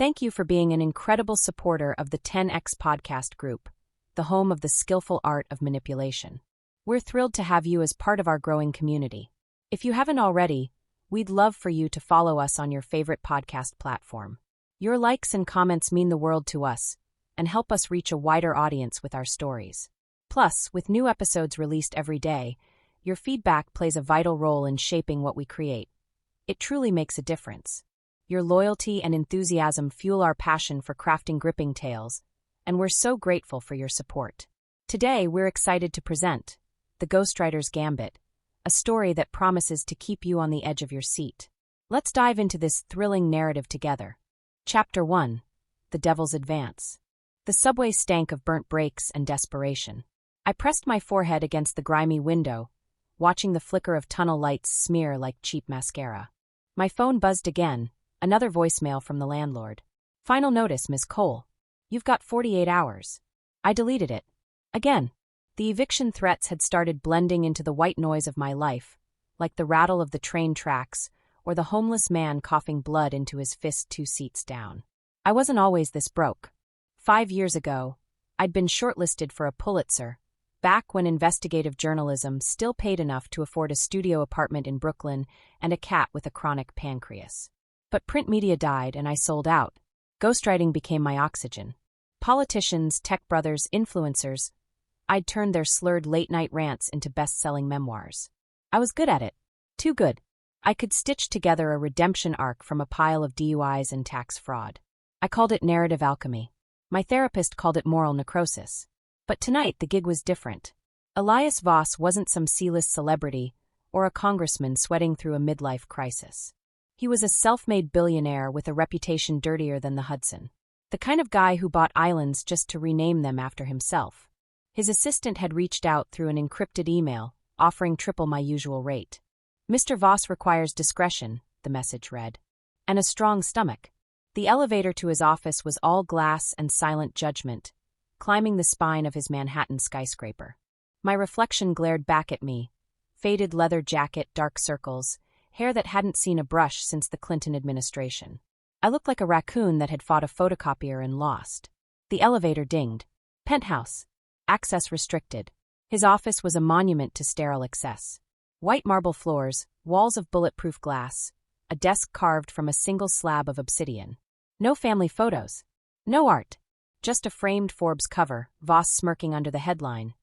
Thank you for being an incredible supporter of the 10X podcast group, the home of the skillful art of manipulation. We're thrilled to have you as part of our growing community. If you haven't already, we'd love for you to follow us on your favorite podcast platform. Your likes and comments mean the world to us and help us reach a wider audience with our stories. Plus, with new episodes released every day, your feedback plays a vital role in shaping what we create. It truly makes a difference. Your loyalty and enthusiasm fuel our passion for crafting gripping tales, and we're so grateful for your support. Today, we're excited to present The Ghostwriter's Gambit, a story that promises to keep you on the edge of your seat. Let's dive into this thrilling narrative together. Chapter 1. The Devil's Advance. The subway stank of burnt brakes and desperation. I pressed my forehead against the grimy window, watching the flicker of tunnel lights smear like cheap mascara. My phone buzzed again, another voicemail from the landlord. Final notice, Miss Cole. You've got 48 hours. I deleted it. Again. The eviction threats had started blending into the white noise of my life, like the rattle of the train tracks or the homeless man coughing blood into his fist 2 seats down. I wasn't always this broke. 5 years ago, I'd been shortlisted for a Pulitzer, back when investigative journalism still paid enough to afford a studio apartment in Brooklyn and a cat with a chronic pancreas. But print media died and I sold out. Ghostwriting became my oxygen. Politicians, tech brothers, influencers, I'd turned their slurred late-night rants into best-selling memoirs. I was good at it. Too good. I could stitch together a redemption arc from a pile of DUIs and tax fraud. I called it narrative alchemy. My therapist called it moral necrosis. But tonight the gig was different. Elias Voss wasn't some C-list celebrity or a congressman sweating through a midlife crisis. He was a self-made billionaire with a reputation dirtier than the Hudson. The kind of guy who bought islands just to rename them after himself. His assistant had reached out through an encrypted email, offering triple my usual rate. Mr. Voss requires discretion, the message read. And a strong stomach. The elevator to his office was all glass and silent judgment, climbing the spine of his Manhattan skyscraper. My reflection glared back at me. Faded leather jacket, dark circles, hair that hadn't seen a brush since the Clinton administration. I looked like a raccoon that had fought a photocopier and lost. The elevator dinged. Penthouse. Access restricted. His office was a monument to sterile excess. White marble floors, walls of bulletproof glass, a desk carved from a single slab of obsidian. No family photos. No art. Just a framed Forbes cover, Voss smirking under the headline,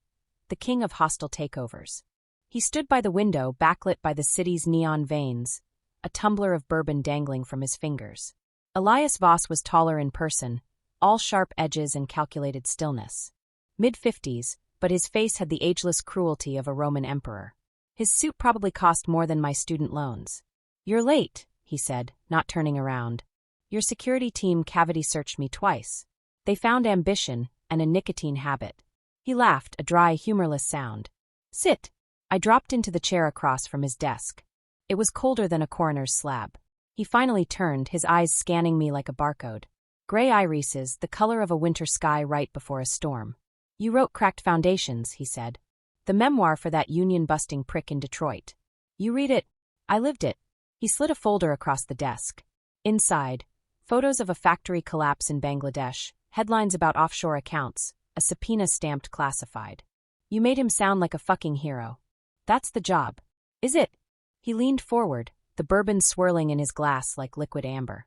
"The King of Hostile Takeovers." He stood by the window, backlit by the city's neon veins, a tumbler of bourbon dangling from his fingers. Elias Voss was taller in person, all sharp edges and calculated stillness. Mid-50s, but his face had the ageless cruelty of a Roman emperor. His suit probably cost more than my student loans. "You're late," he said, not turning around. "Your security team cavity searched me twice. They found ambition and a nicotine habit." He laughed, a dry, humorless sound. "Sit." I dropped into the chair across from his desk. It was colder than a coroner's slab. He finally turned, his eyes scanning me like a barcode. Gray irises, the color of a winter sky right before a storm. "You wrote Cracked Foundations," he said. "The memoir for that union-busting prick in Detroit. You read it. I lived it." He slid a folder across the desk. Inside, photos of a factory collapse in Bangladesh, headlines about offshore accounts, a subpoena stamped classified. "You made him sound like a fucking hero. That's the job. Is it?" He leaned forward, the bourbon swirling in his glass like liquid amber.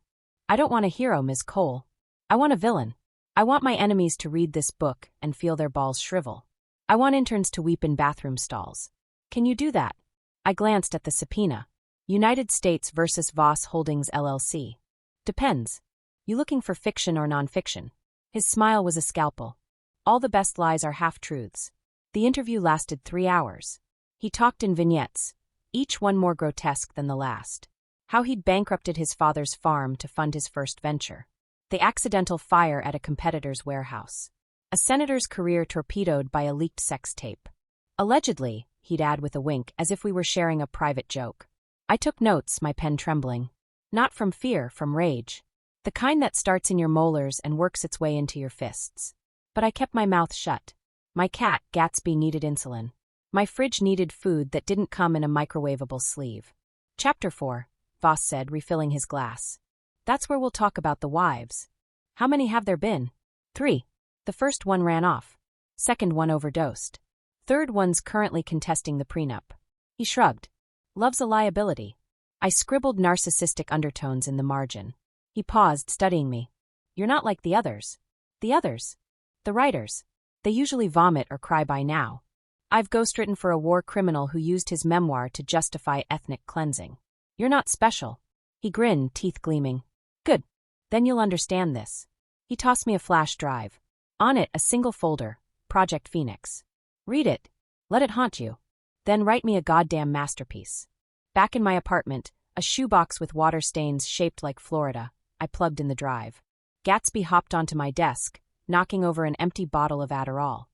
"I don't want a hero, Ms. Cole. I want a villain. I want my enemies to read this book and feel their balls shrivel. I want interns to weep in bathroom stalls. Can you do that?" I glanced at the subpoena. United States versus Voss Holdings LLC. "Depends. You looking for fiction or nonfiction?" His smile was a scalpel. "All the best lies are half-truths." The interview lasted 3 hours. He talked in vignettes, each one more grotesque than the last. How he'd bankrupted his father's farm to fund his first venture. The accidental fire at a competitor's warehouse. A senator's career torpedoed by a leaked sex tape. "Allegedly," he'd add with a wink, as if we were sharing a private joke. I took notes, my pen trembling. Not from fear, from rage. The kind that starts in your molars and works its way into your fists. But I kept my mouth shut. My cat, Gatsby, needed insulin. My fridge needed food that didn't come in a microwavable sleeve. "Chapter 4, Voss said, refilling his glass. That's where we'll talk about the wives. How many have there been? 3. The first one ran off. Second one overdosed. Third one's currently contesting the prenup. He shrugged. Love's a liability. I scribbled narcissistic undertones in the margin. He paused, studying me. You're not like the others. The others? The writers. They usually vomit or cry by now. I've ghostwritten for a war criminal who used his memoir to justify ethnic cleansing. You're not special. He grinned, teeth gleaming. Good. Then you'll understand this. He tossed me a flash drive. On it, a single folder, Project Phoenix. Read it. Let it haunt you. Then write me a goddamn masterpiece. Back in my apartment, a shoebox with water stains shaped like Florida, I plugged in the drive. Gatsby hopped onto my desk, knocking over an empty bottle of Adderall.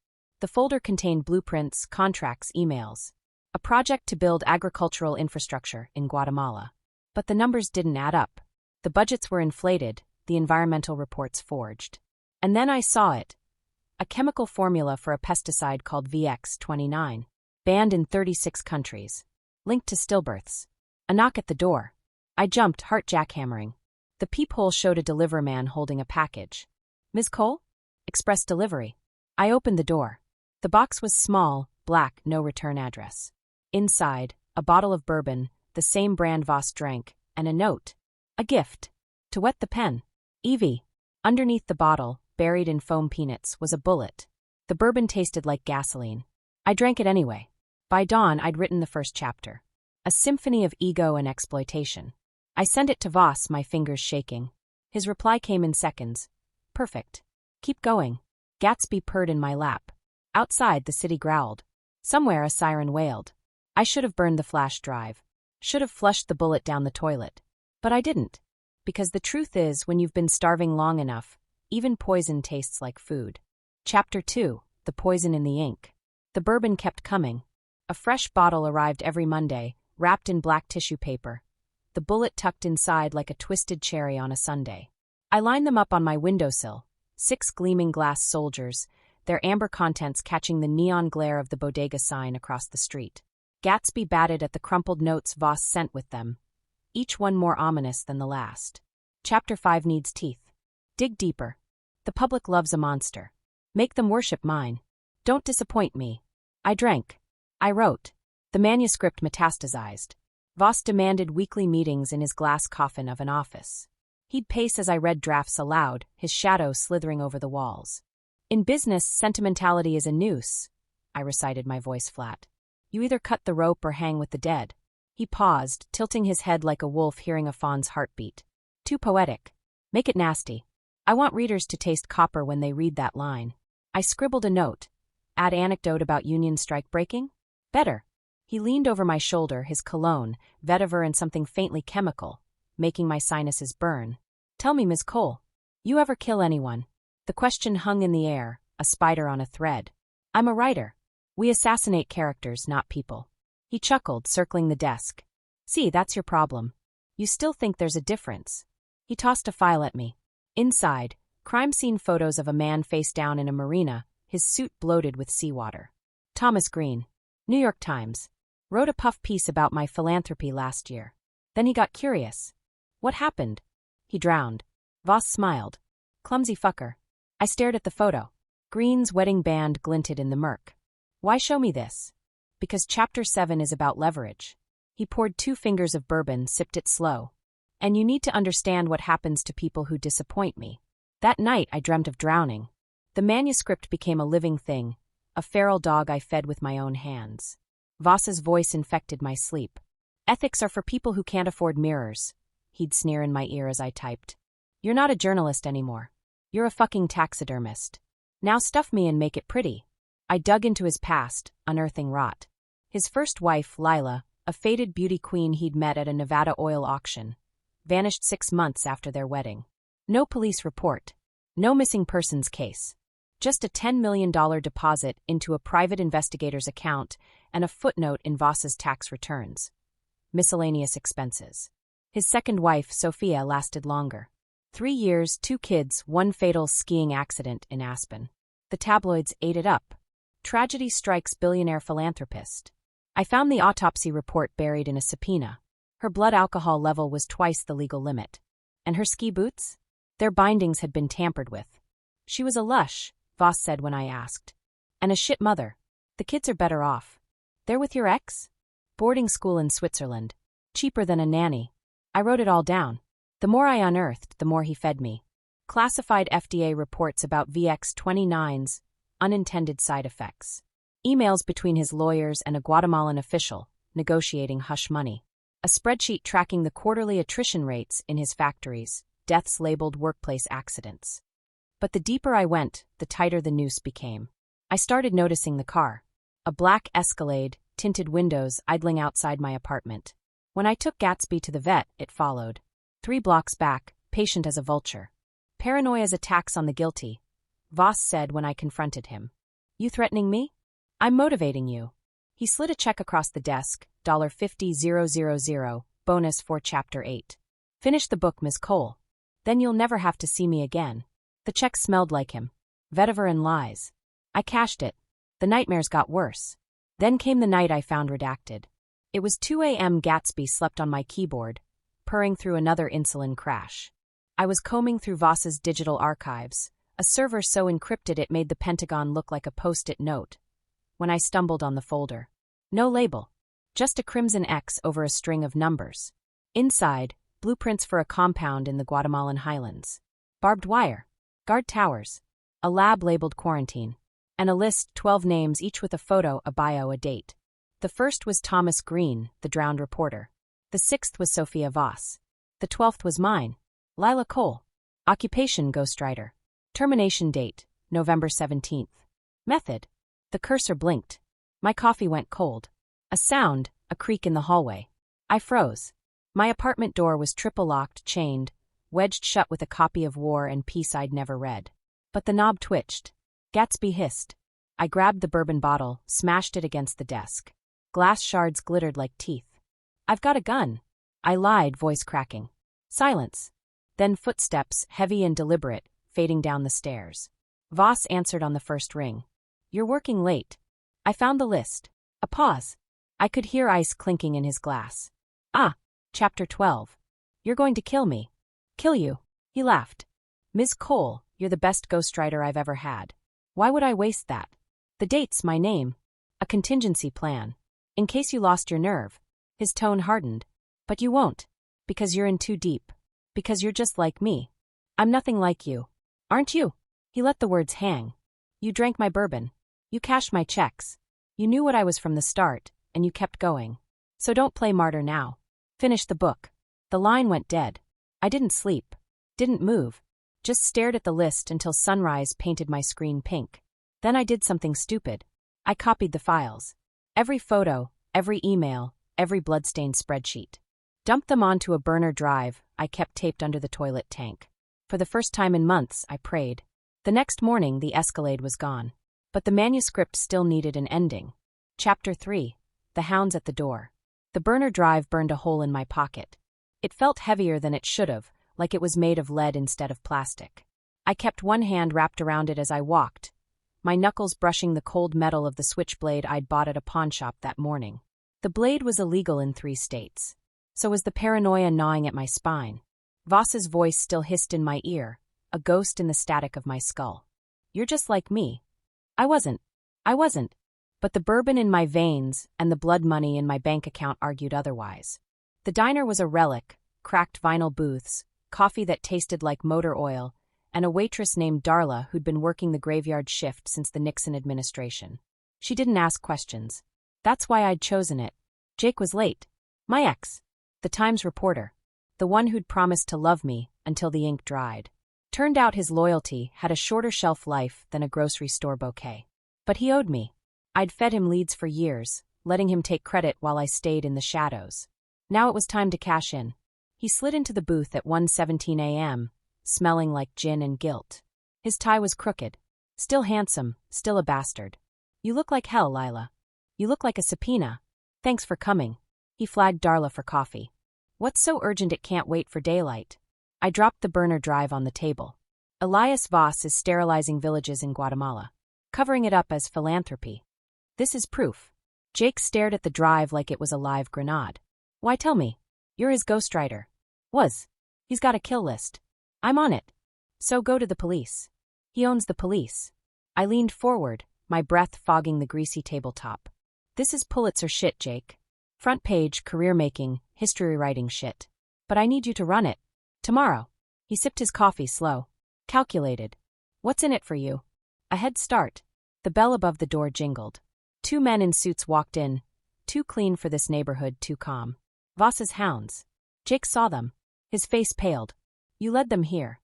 The folder contained blueprints, contracts, emails. A project to build agricultural infrastructure in Guatemala. But the numbers didn't add up. The budgets were inflated, the environmental reports forged. And then I saw it. A chemical formula for a pesticide called VX-29. Banned in 36 countries. Linked to stillbirths. A knock at the door. I jumped, heart jackhammering. The peephole showed a deliver man holding a package. Ms. Cole? Express delivery. I opened the door. The box was small, black, no return address. Inside, a bottle of bourbon, the same brand Voss drank, and a note. A gift. To wet the pen. Evie. Underneath the bottle, buried in foam peanuts, was a bullet. The bourbon tasted like gasoline. I drank it anyway. By dawn, I'd written the first chapter. A symphony of ego and exploitation. I sent it to Voss, my fingers shaking. His reply came in seconds. Perfect. Keep going. Gatsby purred in my lap. Outside, the city growled. Somewhere, a siren wailed. I should have burned the flash drive. Should have flushed the bullet down the toilet. But I didn't. Because the truth is, when you've been starving long enough, even poison tastes like food. Chapter 2. The poison in the ink. The bourbon kept coming. A fresh bottle arrived every Monday, wrapped in black tissue paper. The bullet tucked inside like a twisted cherry on a sundae. I lined them up on my windowsill, 6 gleaming glass soldiers, their amber contents catching the neon glare of the bodega sign across the street. Gatsby batted at the crumpled notes Voss sent with them, each one more ominous than the last. Chapter 5 needs teeth. Dig deeper. The public loves a monster. Make them worship mine. Don't disappoint me. I drank. I wrote. The manuscript metastasized. Voss demanded weekly meetings in his glass coffin of an office. He'd pace as I read drafts aloud, his shadow slithering over the walls. In business, sentimentality is a noose, I recited, my voice flat. You either cut the rope or hang with the dead. He paused, tilting his head like a wolf hearing a fawn's heartbeat. Too poetic. Make it nasty. I want readers to taste copper when they read that line. I scribbled a note. Add anecdote about union strike breaking? Better. He leaned over my shoulder, his cologne, vetiver and something faintly chemical, making my sinuses burn. Tell me, Ms. Cole. You ever kill anyone? The question hung in the air, a spider on a thread. I'm a writer. We assassinate characters, not people. He chuckled, circling the desk. See, that's your problem. You still think there's a difference. He tossed a file at me. Inside, crime scene photos of a man face down in a marina, his suit bloated with seawater. Thomas Green. New York Times. Wrote a puff piece about my philanthropy last year. Then he got curious. What happened? He drowned. Voss smiled. Clumsy fucker. I stared at the photo. Green's wedding band glinted in the murk. Why show me this? Because Chapter 7 is about leverage. He poured 2 fingers of bourbon, sipped it slow. And you need to understand what happens to people who disappoint me. That night I dreamt of drowning. The manuscript became a living thing, a feral dog I fed with my own hands. Voss's voice infected my sleep. Ethics are for people who can't afford mirrors. He'd sneer in my ear as I typed. You're not a journalist anymore. You're a fucking taxidermist. Now stuff me and make it pretty. I dug into his past, unearthing rot. His first wife, Lila, a faded beauty queen he'd met at a Nevada oil auction, vanished 6 months after their wedding. No police report. No missing persons case. Just a $10 million deposit into a private investigator's account and a footnote in Voss's tax returns. Miscellaneous expenses. His second wife, Sophia, lasted longer. 3 years, 2 kids, 1 fatal skiing accident in Aspen. The tabloids ate it up. Tragedy strikes billionaire philanthropist. I found the autopsy report buried in a subpoena. Her blood alcohol level was twice the legal limit. And her ski boots? Their bindings had been tampered with. She was a lush, Voss said when I asked. And a shit mother. The kids are better off. They're with your ex? Boarding school in Switzerland. Cheaper than a nanny. I wrote it all down. The more I unearthed, the more he fed me. Classified FDA reports about VX-29's unintended side effects. Emails between his lawyers and a Guatemalan official, negotiating hush money. A spreadsheet tracking the quarterly attrition rates in his factories, deaths labeled workplace accidents. But the deeper I went, the tighter the noose became. I started noticing the car. A black Escalade, tinted windows idling outside my apartment. When I took Gatsby to the vet, it followed. 3 blocks back, patient as a vulture. Paranoia's attacks on the guilty, Voss said when I confronted him. You threatening me? I'm motivating you. He slid a check across the desk, $50,000, bonus for Chapter 8. Finish the book, Ms. Cole. Then you'll never have to see me again. The check smelled like him. Vetiver and lies. I cashed it. The nightmares got worse. Then came the night I found redacted. It was 2 a.m. Gatsby slept on my keyboard, purring through another insulin crash. I was combing through Voss's digital archives, a server so encrypted it made the Pentagon look like a post-it note, when I stumbled on the folder. No label. Just a crimson X over a string of numbers. Inside, blueprints for a compound in the Guatemalan highlands. Barbed wire. Guard towers. A lab labeled quarantine. And a list, 12 names each with a photo, a bio, a date. The first was Thomas Green, the drowned reporter. The 6th was Sophia Voss. The 12th was mine. Lila Cole. Occupation Ghostwriter. Termination date, November 17th. Method. The cursor blinked. My coffee went cold. A sound, a creak in the hallway. I froze. My apartment door was triple-locked, chained, wedged shut with a copy of War and Peace I'd never read. But the knob twitched. Gatsby hissed. I grabbed the bourbon bottle, smashed it against the desk. Glass shards glittered like teeth. I've got a gun. I lied, voice cracking. Silence. Then footsteps, heavy and deliberate, fading down the stairs. Voss answered on the first ring. You're working late. I found the list. A pause. I could hear ice clinking in his glass. Ah, Chapter 12. You're going to kill me. Kill you. He laughed. Ms. Cole, you're the best ghostwriter I've ever had. Why would I waste that? The date's my name. A contingency plan. In case you lost your nerve. His tone hardened. But you won't. Because you're in too deep. Because you're just like me. I'm nothing like you. Aren't you? He let the words hang. You drank my bourbon. You cashed my checks. You knew what I was from the start, and you kept going. So don't play martyr now. Finish the book. The line went dead. I didn't sleep. Didn't move. Just stared at the list until sunrise painted my screen pink. Then I did something stupid. I copied the files. Every photo, every email, every bloodstained spreadsheet. Dumped them onto a burner drive I kept taped under the toilet tank. For the first time in months, I prayed. The next morning, the Escalade was gone. But the manuscript still needed an ending. Chapter 3. The Hounds at the Door. The burner drive burned a hole in my pocket. It felt heavier than it should have, like it was made of lead instead of plastic. I kept one hand wrapped around it as I walked, my knuckles brushing the cold metal of the switchblade I'd bought at a pawnshop that morning. The blade was illegal in 3 states. So was the paranoia gnawing at my spine. Voss's voice still hissed in my ear, a ghost in the static of my skull. You're just like me. I wasn't. But the bourbon in my veins and the blood money in my bank account argued otherwise. The diner was a relic, cracked vinyl booths, coffee that tasted like motor oil, and a waitress named Darla who'd been working the graveyard shift since the Nixon administration. She didn't ask questions. That's why I'd chosen it. Jake was late. My ex. The Times reporter. The one who'd promised to love me until the ink dried. Turned out his loyalty had a shorter shelf life than a grocery store bouquet. But he owed me. I'd fed him leads for years, letting him take credit while I stayed in the shadows. Now it was time to cash in. He slid into the booth at 1:17 a.m., smelling like gin and guilt. His tie was crooked. Still handsome, still a bastard. You look like hell, Lila. You look like a subpoena. Thanks for coming. He flagged Darla for coffee. What's so urgent it can't wait for daylight? I dropped the burner drive on the table. Elias Voss is sterilizing villages in Guatemala. Covering it up as philanthropy. This is proof. Jake stared at the drive like it was a live grenade. Why tell me? You're his ghostwriter. Was. He's got a kill list. I'm on it. So go to the police. He owns the police. I leaned forward, my breath fogging the greasy tabletop. This is Pulitzer shit, Jake. Front page, career-making, history-writing shit. But I need you to run it. Tomorrow. He sipped his coffee slow. Calculated. What's in it for you? A head start. The bell above the door jingled. 2 men in suits walked in. Too clean for this neighborhood, too calm. Voss's hounds. Jake saw them. His face paled. You led them here.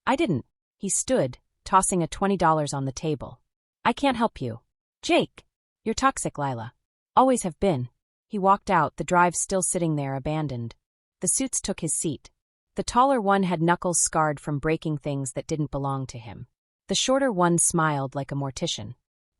I didn't. He stood, tossing a $20 on the table. I can't help you. Jake. You're toxic, Lila. Always have been. He walked out, the drive still sitting there abandoned. The suits took his seat. The taller one had knuckles scarred from breaking things that didn't belong to him. The shorter one smiled like a mortician.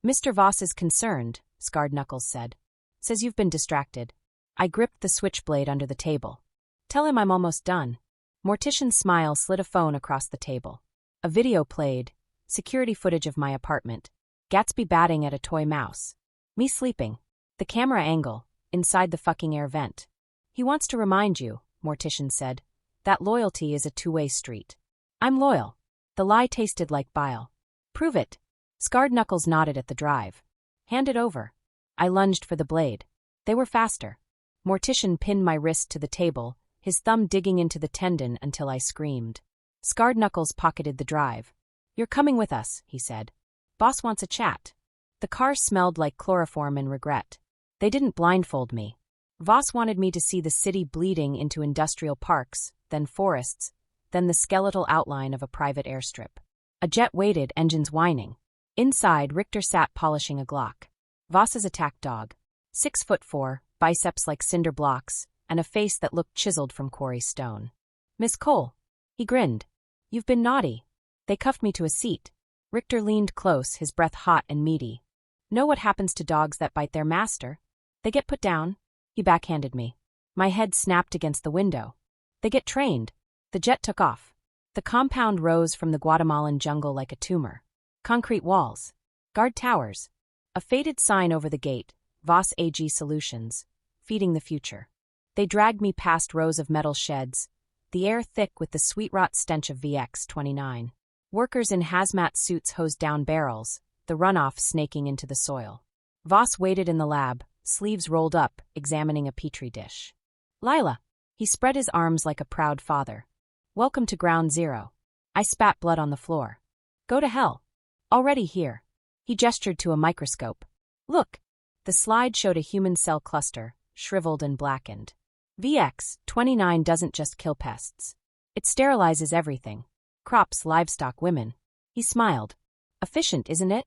Mr. Voss is concerned, scarred knuckles said. Says you've been distracted. I gripped the switchblade under the table. Tell him I'm almost done. Mortician's smile slid a phone across the table. A video played, security footage of my apartment. Gatsby batting at a toy mouse. Me sleeping. The camera angle, inside the fucking air vent. He wants to remind you, Mortician said, that loyalty is a two-way street. I'm loyal. The lie tasted like bile. Prove it. Scarred knuckles nodded at the drive. Hand it over. I lunged for the blade. They were faster. Mortician pinned my wrist to the table, his thumb digging into the tendon until I screamed. Scarred knuckles pocketed the drive. You're coming with us, he said. Boss wants a chat. The car smelled like chloroform and regret. They didn't blindfold me. Voss wanted me to see the city bleeding into industrial parks, then forests, then the skeletal outline of a private airstrip. A jet waited, engines whining. Inside, Richter sat polishing a Glock. Voss's attack dog. 6'4", biceps like cinder blocks, and a face that looked chiseled from quarry stone. Miss Cole. He grinned. You've been naughty. They cuffed me to a seat. Richter leaned close, his breath hot and meaty. Know what happens to dogs that bite their master? They get put down. He backhanded me. My head snapped against the window. They get trained. The jet took off. The compound rose from the Guatemalan jungle like a tumor. Concrete walls. Guard towers. A faded sign over the gate, Voss AG Solutions, feeding the future. They dragged me past rows of metal sheds, the air thick with the sweet-rot stench of VX-29. Workers in hazmat suits hosed down barrels, the runoff snaking into the soil. Voss waited in the lab, sleeves rolled up, examining a petri dish. Lila. He spread his arms like a proud father. Welcome to Ground Zero. I spat blood on the floor. Go to hell. Already here. He gestured to a microscope. Look. The slide showed a human cell cluster, shriveled and blackened. VX-29 doesn't just kill pests. It sterilizes everything. Crops, livestock, women. He smiled. Efficient, isn't it?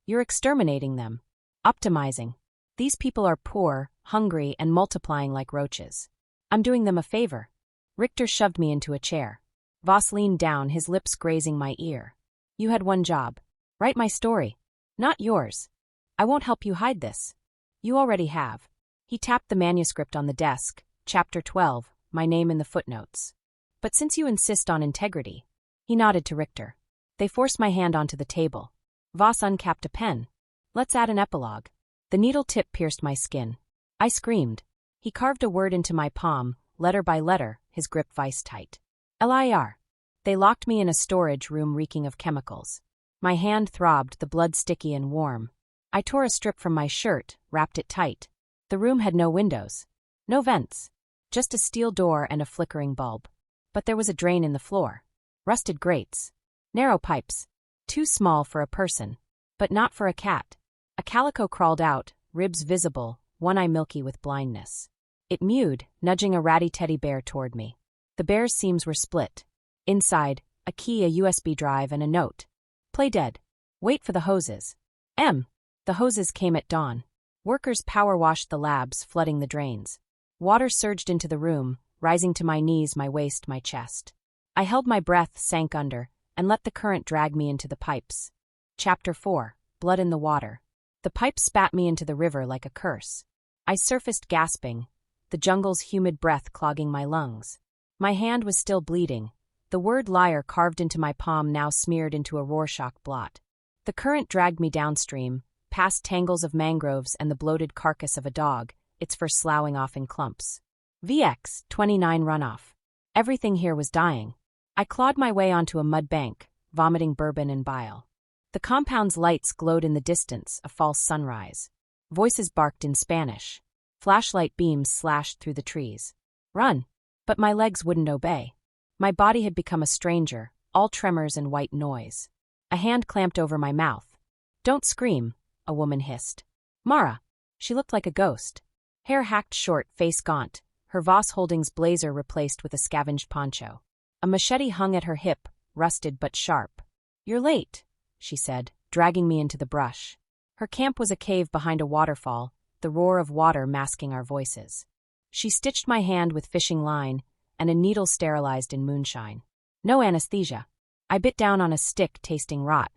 You're exterminating them. Optimizing. These people are poor, hungry, and multiplying like roaches. I'm doing them a favor. Richter shoved me into a chair. Voss leaned down, his lips grazing my ear. You had one job. Write my story. Not yours. I won't help you hide this. You already have. He tapped the manuscript on the desk, Chapter 12, my name in the footnotes. But since you insist on integrity. He nodded to Richter. They forced my hand onto the table. Voss uncapped a pen. Let's add an epilogue. The needle tip pierced my skin. I screamed. He carved a word into my palm, letter by letter, his grip vice-tight. LIR. They locked me in a storage room reeking of chemicals. My hand throbbed, the blood sticky and warm. I tore a strip from my shirt, wrapped it tight. The room had no windows. No vents. Just a steel door and a flickering bulb. But there was a drain in the floor. Rusted grates. Narrow pipes. Too small for a person. But not for a cat. A calico crawled out, ribs visible, one eye milky with blindness. It mewed, nudging a ratty teddy bear toward me. The bear's seams were split. Inside, a key, a USB drive, and a note. Play dead. Wait for the hoses. The hoses came at dawn. Workers power washed the labs, flooding the drains. Water surged into the room, rising to my knees, my waist, my chest. I held my breath, sank under, and let the current drag me into the pipes. Chapter 4, Blood in the Water. The pipes spat me into the river like a curse. I surfaced gasping, the jungle's humid breath clogging my lungs. My hand was still bleeding, the word liar carved into my palm now smeared into a Rorschach blot. The current dragged me downstream, past tangles of mangroves and the bloated carcass of a dog, its fur sloughing off in clumps. VX-29 runoff. Everything here was dying. I clawed my way onto a mud bank, vomiting bourbon and bile. The compound's lights glowed in the distance, a false sunrise. Voices barked in Spanish. Flashlight beams slashed through the trees. Run! But my legs wouldn't obey. My body had become a stranger, all tremors and white noise. A hand clamped over my mouth. Don't scream, a woman hissed. Mara. She looked like a ghost. Hair hacked short, face gaunt, her Voss Holdings blazer replaced with a scavenged poncho. A machete hung at her hip, rusted but sharp. You're late, she said, dragging me into the brush. Her camp was a cave behind a waterfall, the roar of water masking our voices. She stitched my hand with fishing line, and a needle sterilized in moonshine. No anesthesia. I bit down on a stick, tasting rot.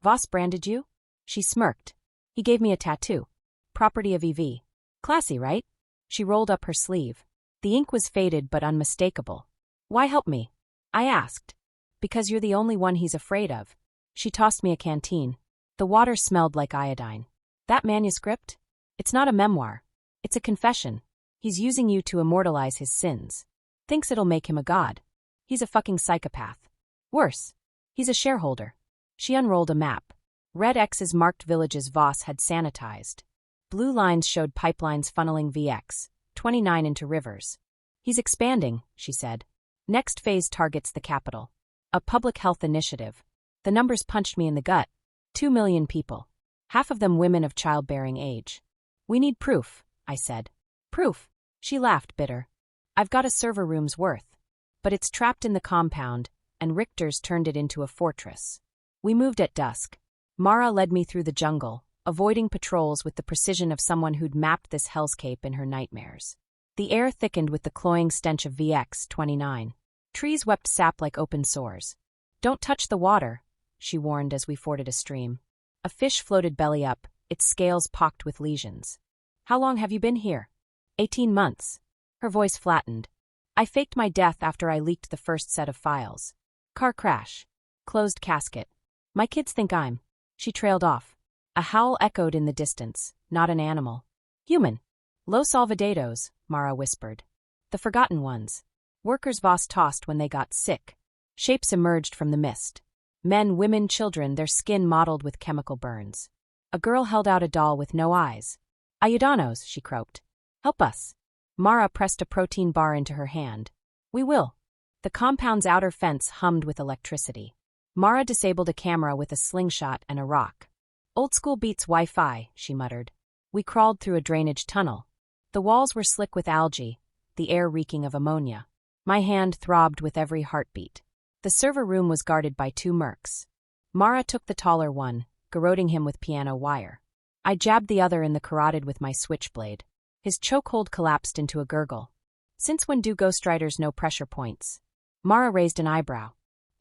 Voss branded you? She smirked. He gave me a tattoo. Property of EV. Classy, right? She rolled up her sleeve. The ink was faded but unmistakable. Why help me? I asked. Because you're the only one he's afraid of. She tossed me a canteen. The water smelled like iodine. That manuscript? It's not a memoir. It's a confession. He's using you to immortalize his sins. Thinks it'll make him a god. He's a fucking psychopath. Worse. He's a shareholder. She unrolled a map. Red X's marked villages Voss had sanitized. Blue lines showed pipelines funneling VX, 29 into rivers. He's expanding, she said. Next phase targets the capital. A public health initiative. The numbers punched me in the gut. 2 million people. Half of them women of childbearing age. We need proof, I said. Proof? She laughed, bitter. I've got a server room's worth. But it's trapped in the compound, and Richter's turned it into a fortress. We moved at dusk. Mara led me through the jungle, avoiding patrols with the precision of someone who'd mapped this hellscape in her nightmares. The air thickened with the cloying stench of VX-29. Trees wept sap like open sores. Don't touch the water, she warned as we forded a stream. A fish floated belly up, its scales pocked with lesions. How long have you been here? 18 months. Her voice flattened. I faked my death after I leaked the first set of files. Car crash. Closed casket. My kids think I'm. She trailed off. A howl echoed in the distance, not an animal. Human. Los Olvidados, Mara whispered. The forgotten ones. Workers Voss tossed when they got sick. Shapes emerged from the mist. Men, women, children, their skin mottled with chemical burns. A girl held out a doll with no eyes. Ayudanos, she croaked. Help us. Mara pressed a protein bar into her hand. We will. The compound's outer fence hummed with electricity. Mara disabled a camera with a slingshot and a rock. Old school beats Wi-Fi, she muttered. We crawled through a drainage tunnel. The walls were slick with algae, the air reeking of ammonia. My hand throbbed with every heartbeat. The server room was guarded by 2 mercs. Mara took the taller one, garroting him with piano wire. I jabbed the other in the carotid with my switchblade. His chokehold collapsed into a gurgle. Since when do ghostwriters know pressure points? Mara raised an eyebrow.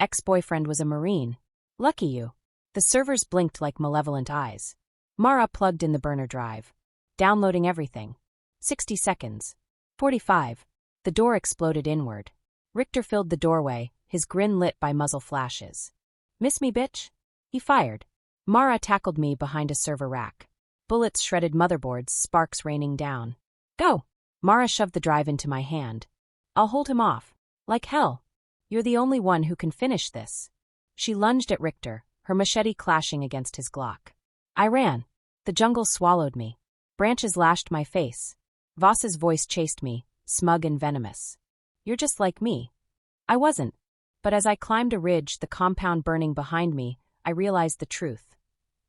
Ex-boyfriend was a Marine. Lucky you. The servers blinked like malevolent eyes. Mara plugged in the burner drive. Downloading everything. 60 seconds. 45. The door exploded inward. Richter filled the doorway, his grin lit by muzzle flashes. Miss me, bitch? He fired. Mara tackled me behind a server rack. Bullets shredded motherboards, sparks raining down. Go! Mara shoved the drive into my hand. I'll hold him off. Like hell. You're the only one who can finish this. She lunged at Richter, her machete clashing against his Glock. I ran. The jungle swallowed me. Branches lashed my face. Voss's voice chased me, smug and venomous. You're just like me. I wasn't. But as I climbed a ridge, the compound burning behind me, I realized the truth.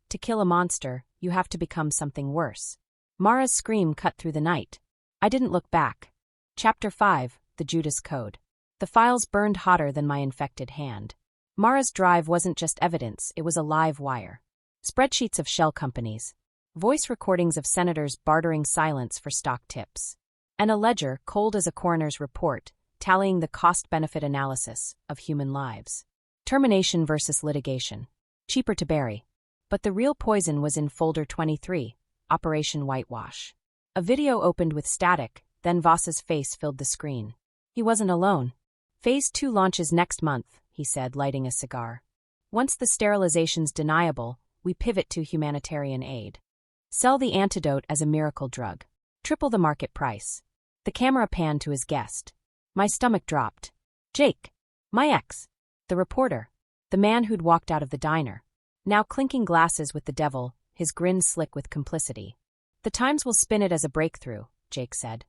To kill a monster, you have to become something worse. Mara's scream cut through the night. I didn't look back. Chapter 5, The Judas Code. The files burned hotter than my infected hand. Mara's drive wasn't just evidence, it was a live wire. Spreadsheets of shell companies. Voice recordings of senators bartering silence for stock tips. And a ledger, cold as a coroner's report, tallying the cost-benefit analysis of human lives. Termination versus litigation. Cheaper to bury. But the real poison was in folder 23, Operation Whitewash. A video opened with static, then Voss's face filled the screen. He wasn't alone. Phase 2 launches next month, he said, lighting a cigar. Once the sterilization's deniable, we pivot to humanitarian aid. Sell the antidote as a miracle drug. Triple the market price. The camera panned to his guest. My stomach dropped. Jake. My ex. The reporter. The man who'd walked out of the diner. Now clinking glasses with the devil, his grin slick with complicity. The Times will spin it as a breakthrough, Jake said.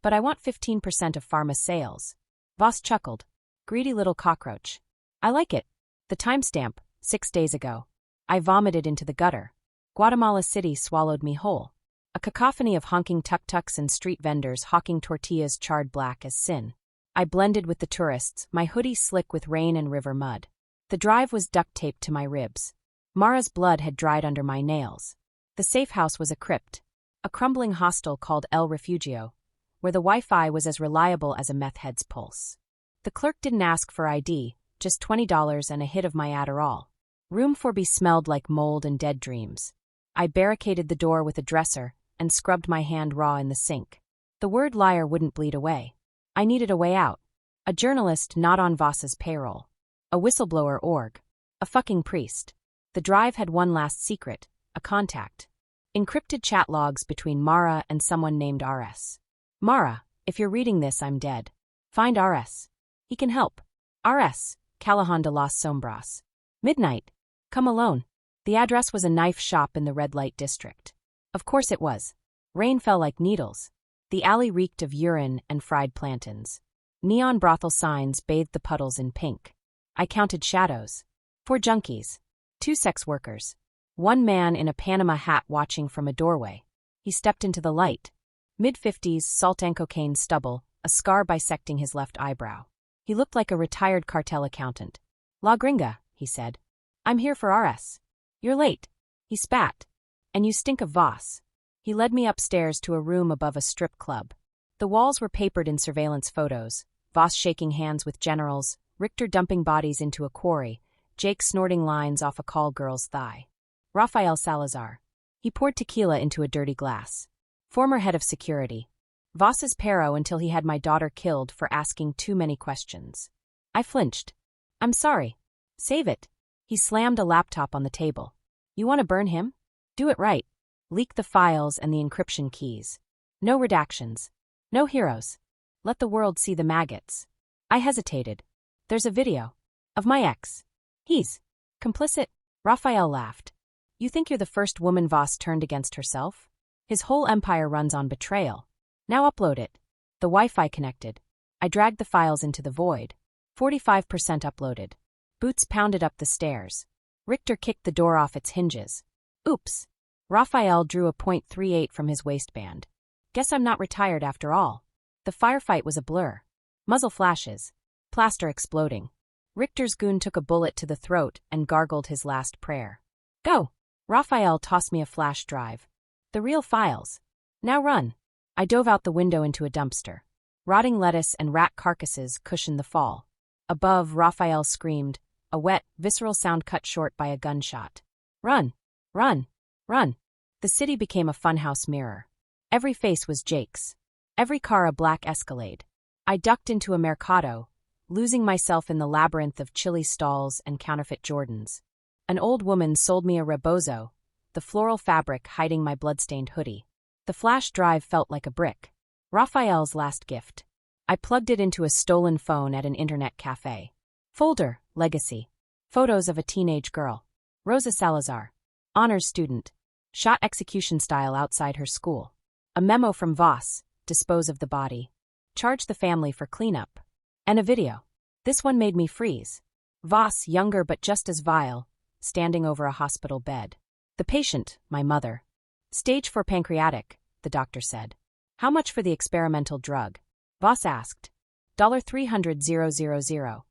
But I want 15% of pharma sales. Voss chuckled. Greedy little cockroach. I like it. The timestamp, 6 days ago. I vomited into the gutter. Guatemala City swallowed me whole. A cacophony of honking tuk-tuks and street vendors hawking tortillas charred black as sin. I blended with the tourists, my hoodie slick with rain and river mud. The drive was duct-taped to my ribs. Mara's blood had dried under my nails. The safe house was a crypt. A crumbling hostel called El Refugio, where the Wi-Fi was as reliable as a meth head's pulse. The clerk didn't ask for ID, just $20 and a hit of my Adderall. Room 4B smelled like mold and dead dreams. I barricaded the door with a dresser and scrubbed my hand raw in the sink. The word liar wouldn't bleed away. I needed a way out. A journalist not on Voss's payroll. A whistleblower org. A fucking priest. The drive had one last secret, a contact. Encrypted chat logs between Mara and someone named RS. Mara, if you're reading this, I'm dead. Find RS. He can help. RS, Callahan de las Sombras. Midnight. Come alone. The address was a knife shop in the red light district. Of course it was. Rain fell like needles. The alley reeked of urine and fried plantains. Neon brothel signs bathed the puddles in pink. I counted shadows. 4 junkies. 2 sex workers. 1 man in a Panama hat watching from a doorway. He stepped into the light. Mid-50s, salt and cocaine stubble, a scar bisecting his left eyebrow. He looked like a retired cartel accountant. La Gringa, he said. I'm here for RS. You're late. He spat. And you stink of Voss. He led me upstairs to a room above a strip club. The walls were papered in surveillance photos, Voss shaking hands with generals, Richter dumping bodies into a quarry, Jake snorting lines off a call girl's thigh. Rafael Salazar. He poured tequila into a dirty glass. Former head of security. Voss's pero until he had my daughter killed for asking too many questions. I flinched. I'm sorry. Save it. He slammed a laptop on the table. You want to burn him? Do it right. Leak the files and the encryption keys. No redactions. No heroes. Let the world see the maggots. I hesitated. There's a video. Of my ex. He's complicit. Raphael laughed. You think you're the first woman Voss turned against herself? His whole empire runs on betrayal. Now upload it. The Wi-Fi connected. I dragged the files into the void. 45% uploaded. Boots pounded up the stairs. Richter kicked the door off its hinges. Oops. Raphael drew a .38 from his waistband. Guess I'm not retired after all. The firefight was a blur. Muzzle flashes. Plaster exploding. Richter's goon took a bullet to the throat and gargled his last prayer. Go! Raphael tossed me a flash drive. The real files. Now run. I dove out the window into a dumpster. Rotting lettuce and rat carcasses cushioned the fall. Above, Raphael screamed, a wet, visceral sound cut short by a gunshot. Run! Run! Run! The city became a funhouse mirror. Every face was Jake's. Every car a black Escalade. I ducked into a mercado, losing myself in the labyrinth of chili stalls and counterfeit Jordans. An old woman sold me a rebozo, the floral fabric hiding my bloodstained hoodie. The flash drive felt like a brick. Raphael's last gift. I plugged it into a stolen phone at an internet cafe. Folder, legacy. Photos of a teenage girl. Rosa Salazar. Honors student. Shot execution style outside her school. A memo from Voss, dispose of the body. Charge the family for cleanup. And a video. This one made me freeze. Voss, younger but just as vile, standing over a hospital bed. The patient, my mother. Stage 4 pancreatic, the doctor said. How much for the experimental drug? Voss asked. $300,000.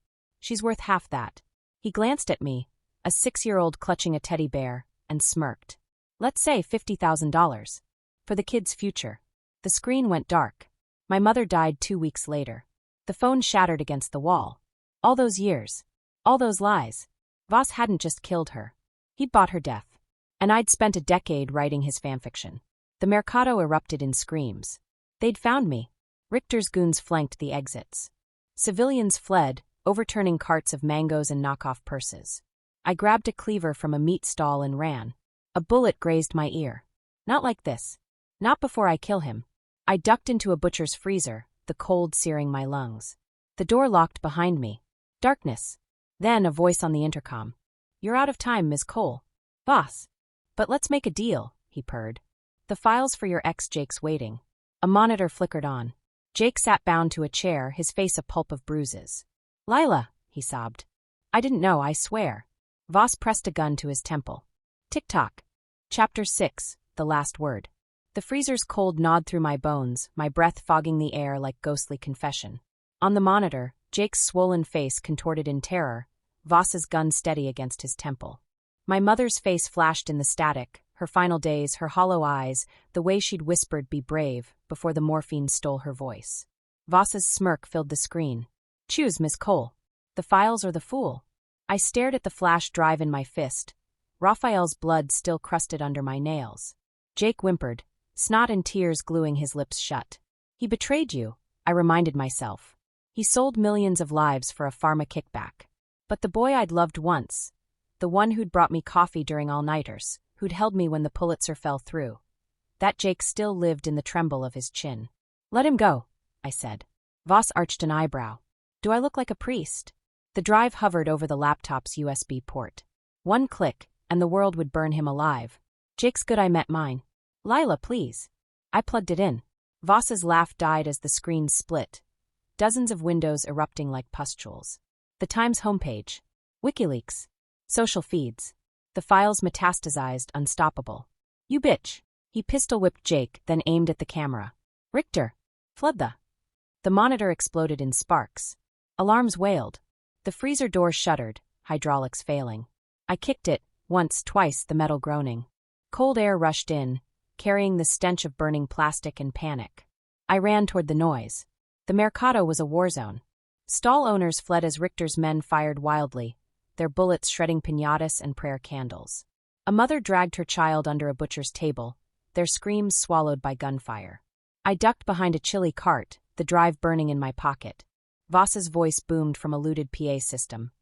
She's worth half that. He glanced at me, a 6-year-old clutching a teddy bear, and smirked. Let's say $50,000. For the kid's future. The screen went dark. My mother died 2 weeks later. The phone shattered against the wall. All those years. All those lies. Voss hadn't just killed her. He'd bought her death. And I'd spent a decade writing his fanfiction. The mercado erupted in screams. They'd found me. Richter's goons flanked the exits. Civilians fled, overturning carts of mangoes and knockoff purses. I grabbed a cleaver from a meat stall and ran. A bullet grazed my ear. Not like this. Not before I kill him. I ducked into a butcher's freezer, the cold searing my lungs. The door locked behind me. Darkness. Then a voice on the intercom. "You're out of time, Ms. Cole." "Boss." "But let's make a deal," he purred. "The files for your ex Jake's waiting." A monitor flickered on. Jake sat bound to a chair, his face a pulp of bruises. "Lila," he sobbed. "I didn't know, I swear." Voss pressed a gun to his temple. Tick-tock. Chapter 6, The Last Word. The freezer's cold gnawed through my bones, my breath fogging the air like ghostly confession. On the monitor, Jake's swollen face contorted in terror, Voss's gun steady against his temple. My mother's face flashed in the static, her final days, her hollow eyes, the way she'd whispered, "Be brave," before the morphine stole her voice. Voss's smirk filled the screen. "Choose, Miss Cole. The files or the fool?" I stared at the flash drive in my fist, Raphael's blood still crusted under my nails. Jake whimpered, snot and tears gluing his lips shut. "He betrayed you," I reminded myself. "He sold millions of lives for a pharma kickback. But the boy I'd loved once, the one who'd brought me coffee during all-nighters, who'd held me when the Pulitzer fell through, that Jake still lived in the tremble of his chin." "Let him go," I said. Voss arched an eyebrow. "Do I look like a priest?" The drive hovered over the laptop's USB port. One click, and the world would burn him alive. Jake's good I met mine. "Lila, please." I plugged it in. Voss's laugh died as the screen split, dozens of windows erupting like pustules. The Times homepage. WikiLeaks. Social feeds. The files metastasized, unstoppable. "You bitch." He pistol-whipped Jake, then aimed at the camera. "Richter. Flood the." The monitor exploded in sparks. Alarms wailed. The freezer door shuddered, hydraulics failing. I kicked it, once, twice, the metal groaning. Cold air rushed in, carrying the stench of burning plastic and panic. I ran toward the noise. The Mercado was a war zone. Stall owners fled as Richter's men fired wildly, their bullets shredding piñatas and prayer candles. A mother dragged her child under a butcher's table, their screams swallowed by gunfire. I ducked behind a chilly cart, the drive burning in my pocket. Voss's voice boomed from a looted PA system.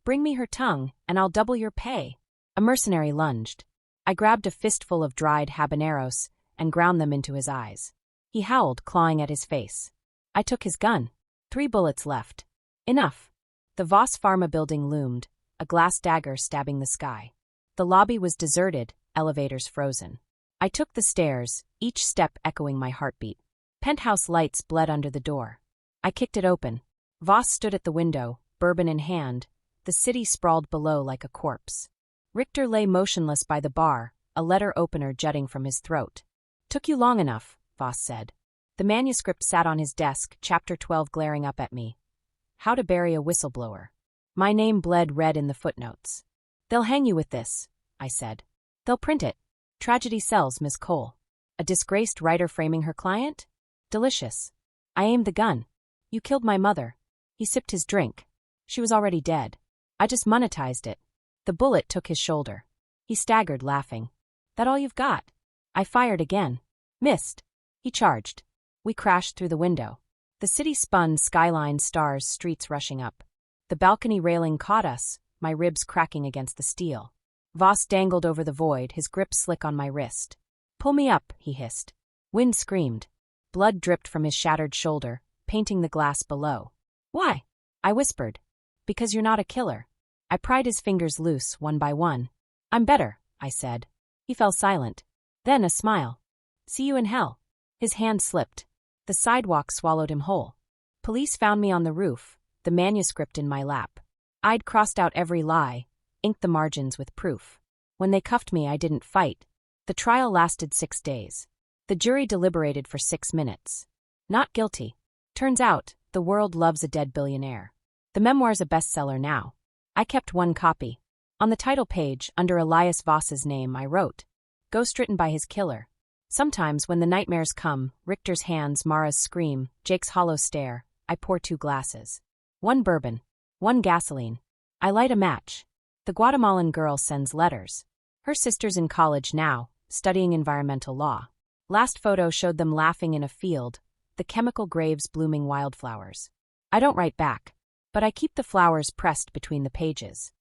"Bring me her tongue, and I'll double your pay." A mercenary lunged. I grabbed a fistful of dried habaneros and ground them into his eyes. He howled, clawing at his face. I took his gun. 3 bullets left. Enough. The Voss Pharma building loomed, a glass dagger stabbing the sky. The lobby was deserted, elevators frozen. I took the stairs, each step echoing my heartbeat. Penthouse lights bled under the door. I kicked it open. Voss stood at the window, bourbon in hand. The city sprawled below like a corpse. Richter lay motionless by the bar, a letter opener jutting from his throat. "Took you long enough," Voss said. The manuscript sat on his desk, chapter 12 glaring up at me. How to bury a whistleblower. My name bled red in the footnotes. "They'll hang you with this," I said. "They'll print it. Tragedy sells, Miss Cole." A disgraced writer framing her client? Delicious. I aimed the gun. "You killed my mother." He sipped his drink. "She was already dead. I just monetized it." The bullet took his shoulder. He staggered, laughing. "That all you've got?" I fired again. Missed. He charged. We crashed through the window. The city spun, skyline, stars, streets rushing up. The balcony railing caught us, my ribs cracking against the steel. Voss dangled over the void, his grip slick on my wrist. "Pull me up," he hissed. Wind screamed. Blood dripped from his shattered shoulder, painting the glass below. "Why?" I whispered. "Because you're not a killer." I pried his fingers loose, one by one. "I'm better," I said. He fell silent. Then a smile. "See you in hell." His hand slipped. The sidewalk swallowed him whole. Police found me on the roof, the manuscript in my lap. I'd crossed out every lie, inked the margins with proof. When they cuffed me, I didn't fight. The trial lasted 6 days. The jury deliberated for 6 minutes. Not guilty. Turns out, the world loves a dead billionaire. The memoir's a bestseller now. I kept 1 copy. On the title page, under Elias Voss's name, I wrote, "Ghostwritten by his killer." Sometimes, when the nightmares come, Richter's hands, Mara's scream, Jake's hollow stare, I pour 2 glasses. 1 bourbon. 1 gasoline. I light a match. The Guatemalan girl sends letters. Her sister's in college now, studying environmental law. Last photo showed them laughing in a field, the chemical graves blooming wildflowers. I don't write back, but I keep the flowers pressed between the pages.